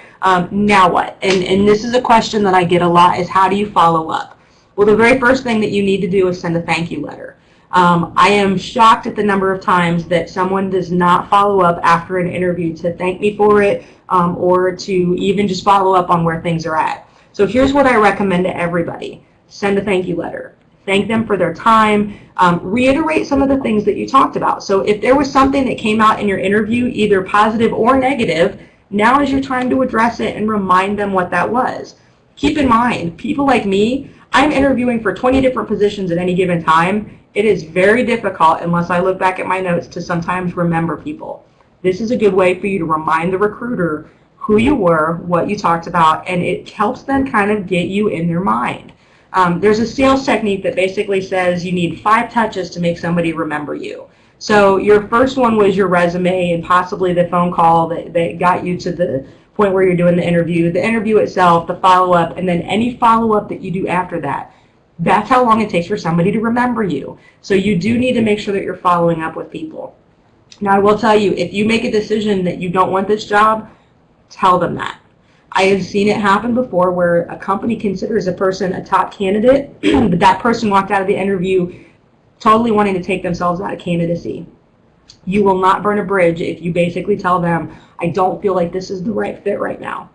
now what? And this is a question that I get a lot, is how do you follow up? Well, the very first thing that you need to do is send a thank you letter. I am shocked at the number of times that someone does not follow up after an interview to thank me for it or to even just follow up on where things are at. So here's what I recommend to everybody. Send a thank you letter. Thank them for their time. Reiterate some of the things that you talked about. So if there was something that came out in your interview, either positive or negative, now is your time to address it and remind them what that was. Keep in mind, people like me, I'm interviewing for 20 different positions at any given time. It is very difficult, unless I look back at my notes, to sometimes remember people. This is a good way for you to remind the recruiter who you were, what you talked about, and it helps them kind of get you in their mind. There's a sales technique that basically says you need 5 touches to make somebody remember you. So your first one was your resume and possibly the phone call that got you to the point where you're doing the interview itself, the follow-up, and then any follow-up that you do after that. That's how long it takes for somebody to remember you. So you do need to make sure that you're following up with people. Now, I will tell you, if you make a decision that you don't want this job, tell them that. I have seen it happen before where a company considers a person a top candidate, but that person walked out of the interview totally wanting to take themselves out of candidacy. You will not burn a bridge if you basically tell them, I don't feel like this is the right fit right now.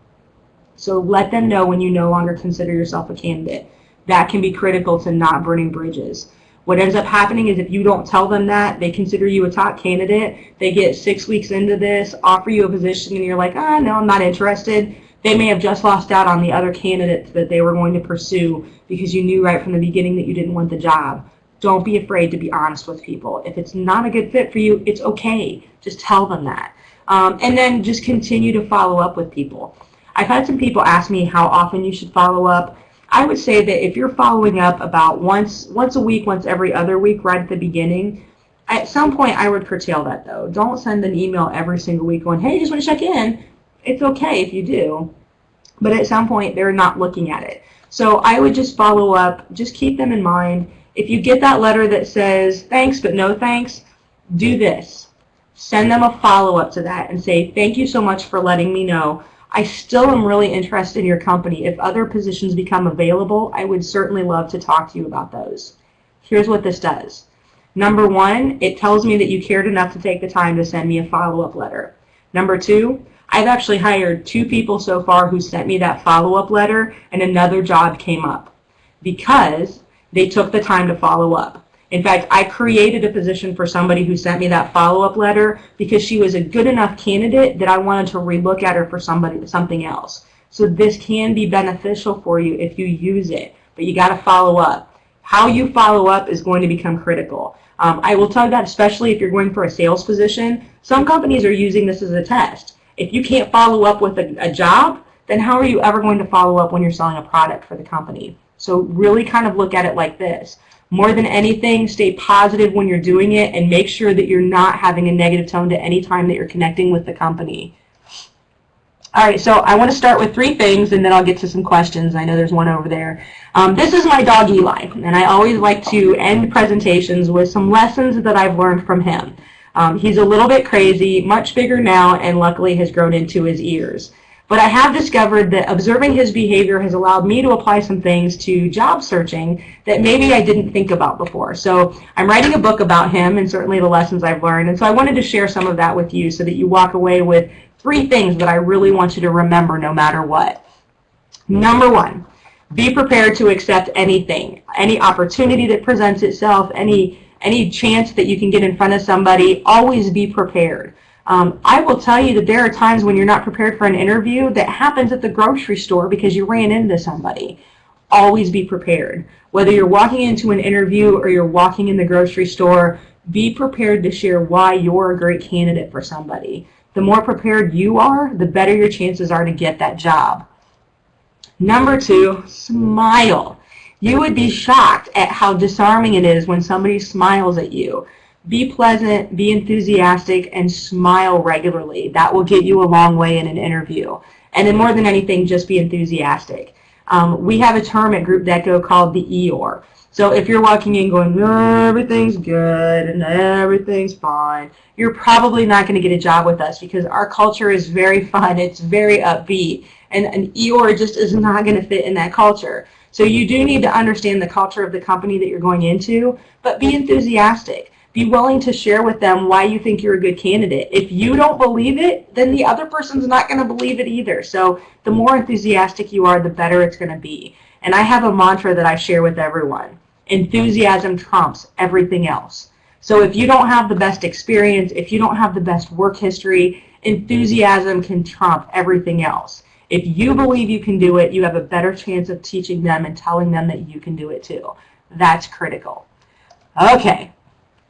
So let them know when you no longer consider yourself a candidate. That can be critical to not burning bridges. What ends up happening is if you don't tell them that, they consider you a top candidate, they get 6 weeks into this, offer you a position, and you're like, no, I'm not interested. They may have just lost out on the other candidates that they were going to pursue because you knew right from the beginning that you didn't want the job. Don't be afraid to be honest with people. If it's not a good fit for you, it's okay. Just tell them that. And then just continue to follow up with people. I've had some people ask me how often you should follow up. I would say that if you're following up about once a week, once every other week right at the beginning, at some point I would curtail that though. Don't send an email every single week going, hey, just want to check in. It's okay if you do, but at some point they're not looking at it. So I would just follow up, just keep them in mind. If you get that letter that says thanks but no thanks, do this. Send them a follow-up to that and say, thank you so much for letting me know. I still am really interested in your company. If other positions become available, I would certainly love to talk to you about those. Here's what this does. Number one, it tells me that you cared enough to take the time to send me a follow-up letter. Number two, I've actually hired 2 people so far who sent me that follow-up letter and another job came up because they took the time to follow up. In fact, I created a position for somebody who sent me that follow-up letter because she was a good enough candidate that I wanted to relook at her for something else. So this can be beneficial for you if you use it, but you got to follow up. How you follow up is going to become critical. I will tell you that especially if you're going for a sales position, some companies are using this as a test. If you can't follow up with a job, then how are you ever going to follow up when you're selling a product for the company? So really kind of look at it like this. More than anything, stay positive when you're doing it and make sure that you're not having a negative tone to any time that you're connecting with the company. All right, so I want to start with 3 things and then I'll get to some questions. I know there's one over there. This is my dog Eli, and I always like to end presentations with some lessons that I've learned from him. He's a little bit crazy, much bigger now, and luckily has grown into his ears. But I have discovered that observing his behavior has allowed me to apply some things to job searching that maybe I didn't think about before. So I'm writing a book about him and certainly the lessons I've learned. And so I wanted to share some of that with you so that you walk away with 3 things that I really want you to remember no matter what. Number 1, be prepared to accept anything, any opportunity that presents itself, any chance that you can get in front of somebody. Always be prepared. I will tell you that there are times when you're not prepared for an interview that happens at the grocery store because you ran into somebody. Always be prepared. Whether you're walking into an interview or you're walking in the grocery store, be prepared to share why you're a great candidate for somebody. The more prepared you are, the better your chances are to get that job. Number 2, smile. You would be shocked at how disarming it is when somebody smiles at you. Be pleasant, be enthusiastic, and smile regularly. That will get you a long way in an interview. And then more than anything, just be enthusiastic. We have a term at Group Deco called the Eeyore. So if you're walking in going, oh, everything's good and everything's fine, you're probably not going to get a job with us because our culture is very fun, it's very upbeat, and an Eeyore just is not going to fit in that culture. So you do need to understand the culture of the company that you're going into, but be enthusiastic. Be willing to share with them why you think you're a good candidate. If you don't believe it, then the other person's not going to believe it either. So the more enthusiastic you are, the better it's going to be. And I have a mantra that I share with everyone. Enthusiasm trumps everything else. So if you don't have the best experience, if you don't have the best work history, enthusiasm can trump everything else. If you believe you can do it, you have a better chance of teaching them and telling them that you can do it too. That's critical. Okay.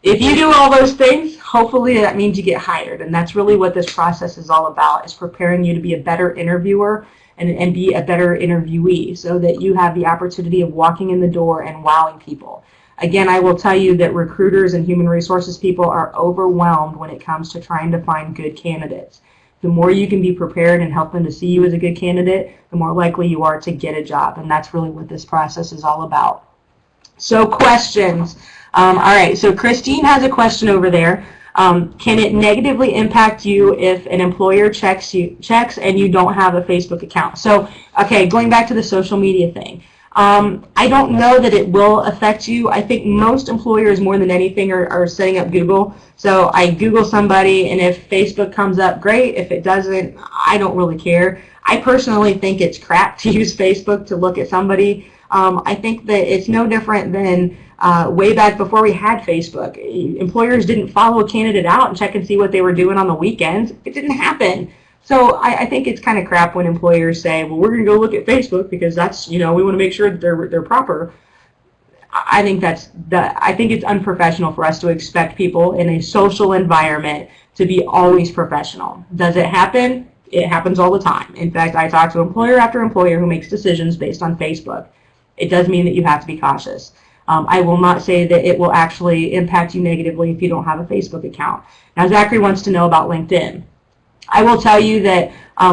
If you do all those things, hopefully that means you get hired. And that's really what this process is all about, is preparing you to be a better interviewer and be a better interviewee so that you have the opportunity of walking in the door and wowing people. Again, I will tell you that recruiters and human resources people are overwhelmed when it comes to trying to find good candidates. The more you can be prepared and help them to see you as a good candidate, the more likely you are to get a job. And that's really what this process is all about. So questions. All right, so Christine has a question over there. Can it negatively impact you if an employer checks and you don't have a Facebook account? So, okay, going back to the social media thing. I don't know that it will affect you. I think most employers, more than anything, are setting up Google. So I Google somebody, and if Facebook comes up, great. If it doesn't, I don't really care. I personally think it's crap to use Facebook to look at somebody. I think that it's no different than way back before we had Facebook. Employers didn't follow a candidate out and check and see what they were doing on the weekends. It didn't happen. So I think it's kind of crap when employers say, well, we're going to go look at Facebook because that's, we want to make sure that they're proper. I think it's unprofessional for us to expect people in a social environment to be always professional. Does it happen? It happens all the time. In fact, I talk to employer after employer who makes decisions based on Facebook. It does mean that you have to be cautious. I will not say that it will actually impact you negatively if you don't have a Facebook account. Now, Zachary wants to know about LinkedIn. I will tell you that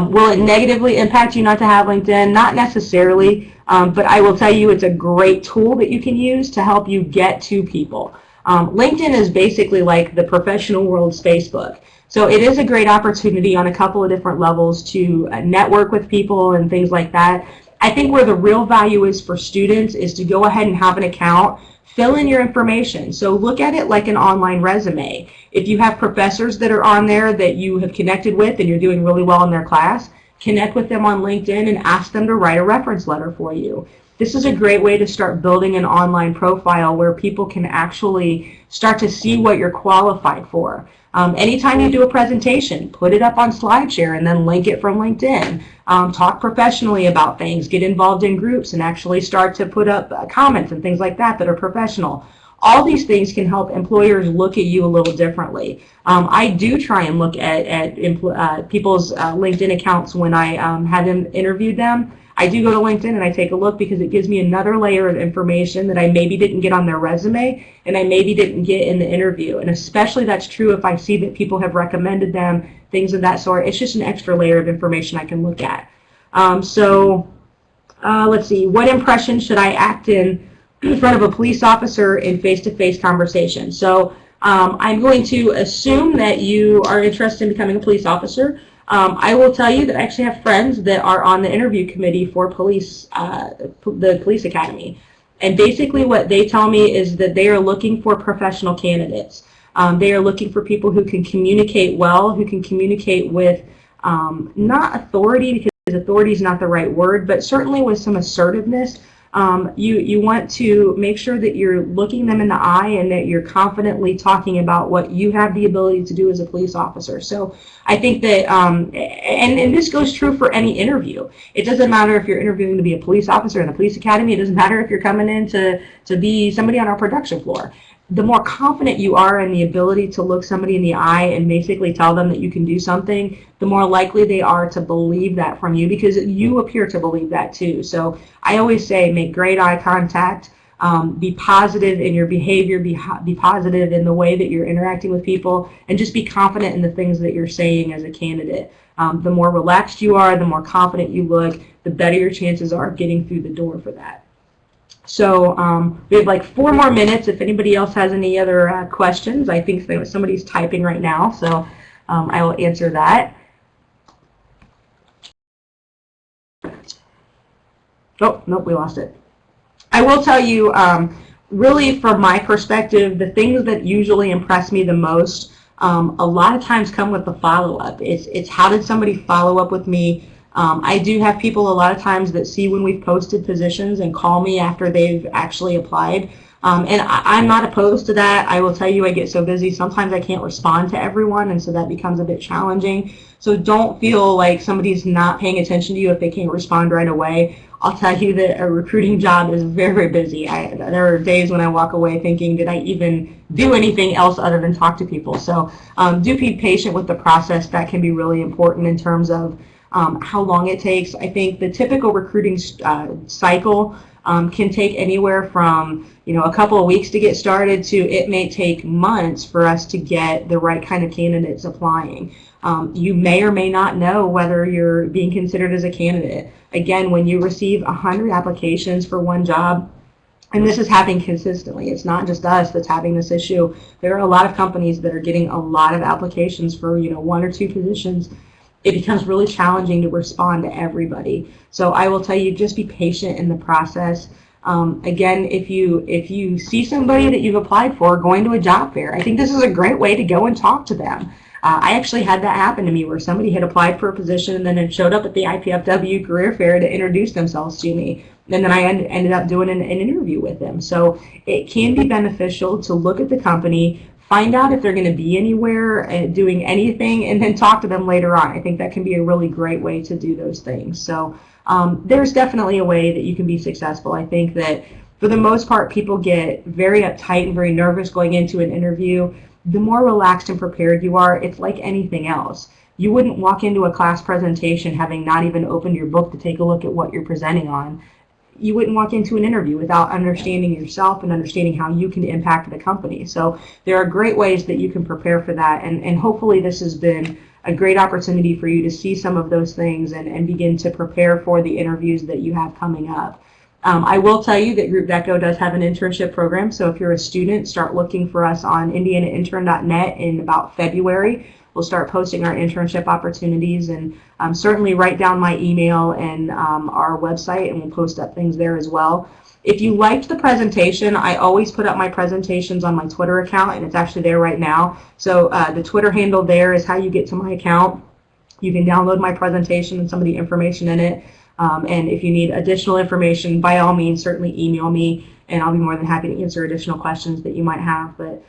will it negatively impact you not to have LinkedIn? Not necessarily, but I will tell you it's a great tool that you can use to help you get to people. LinkedIn is basically like the professional world's Facebook. So it is a great opportunity on a couple of different levels to network with people and things like that. I think where the real value is for students is to go ahead and have an account, fill in your information. So look at it like an online resume. If you have professors that are on there that you have connected with and you're doing really well in their class, connect with them on LinkedIn and ask them to write a reference letter for you. This is a great way to start building an online profile where people can actually start to see what you're qualified for. Anytime you do a presentation, put it up on SlideShare and then link it from LinkedIn. Talk professionally about things, get involved in groups, and actually start to put up comments and things like that that are professional. All these things can help employers look at you a little differently. I do try and look at people's LinkedIn accounts when I have interviewed them. I do go to LinkedIn and I take a look because it gives me another layer of information that I maybe didn't get on their resume and I maybe didn't get in the interview. And especially that's true if I see that people have recommended them, things of that sort. It's just an extra layer of information I can look at. Let's see, what impression should I act in front of a police officer in face-to-face conversation? So I'm going to assume that you are interested in becoming a police officer. I will tell you that I actually have friends that are on the interview committee for the police academy. And basically what they tell me is that they are looking for professional candidates. They are looking for people who can communicate well, who can communicate with not authority, because authority is not the right word, but certainly with some assertiveness. You want to make sure that you're looking them in the eye and that you're confidently talking about what you have the ability to do as a police officer. So I think that, and this goes true for any interview. It doesn't matter if you're interviewing to be a police officer in the police academy. It doesn't matter if you're coming in to be somebody on our production floor. The more confident you are in the ability to look somebody in the eye and basically tell them that you can do something, the more likely they are to believe that from you, because you appear to believe that too. So I always say make great eye contact, be positive in your behavior, be positive in the way that you're interacting with people, and just be confident in the things that you're saying as a candidate. The more relaxed you are, the more confident you look, the better your chances are of getting through the door for that. So we have like 4 more minutes if anybody else has any other questions. I think somebody's typing right now, so I will answer that. Oh, nope, we lost it. I will tell you, really from my perspective, the things that usually impress me the most, a lot of times come with the follow-up. It's how did somebody follow up with me? I do have people a lot of times that see when we've posted positions and call me after they've actually applied. And I'm not opposed to that. I will tell you, I get so busy, sometimes I can't respond to everyone, and so that becomes a bit challenging. So don't feel like somebody's not paying attention to you if they can't respond right away. I'll tell you that a recruiting job is very, very busy. There are days when I walk away thinking, did I even do anything else other than talk to people? So do be patient with the process. That can be really important in terms of how long it takes. I think the typical recruiting cycle can take anywhere from a couple of weeks to get started to it may take months for us to get the right kind of candidates applying. You may or may not know whether you're being considered as a candidate. Again, when you receive 100 applications for one job, and this is happening consistently, it's not just us that's having this issue. There are a lot of companies that are getting a lot of applications for 1 or 2 positions. It becomes really challenging to respond to everybody. So I will tell you, just be patient in the process. Again, if you see somebody that you've applied for going to a job fair, I think this is a great way to go and talk to them. I actually had that happen to me where somebody had applied for a position and then it showed up at the IPFW career fair to introduce themselves to me. And then I ended up doing an interview with them. So it can be beneficial to look at the company, find out if they're going to be anywhere doing anything, and then talk to them later on. I think that can be a really great way to do those things. So there's definitely a way that you can be successful. I think that for the most part, people get very uptight and very nervous going into an interview. The more relaxed and prepared you are, it's like anything else. You wouldn't walk into a class presentation having not even opened your book to take a look at what you're presenting on. You wouldn't walk into an interview without understanding yourself and understanding how you can impact the company. So there are great ways that you can prepare for that, and hopefully this has been a great opportunity for you to see some of those things and begin to prepare for the interviews that you have coming up. I will tell you that Group DECO does have an internship program, so if you're a student, start looking for us on indianaintern.net in about February. We'll start posting our internship opportunities, and certainly write down my email and our website, and we'll post up things there as well. If you liked the presentation, I always put up my presentations on my Twitter account, and it's actually there right now. So the Twitter handle there is how you get to my account. You can download my presentation and some of the information in it. And if you need additional information, by all means, certainly email me, and I'll be more than happy to answer additional questions that you might have. But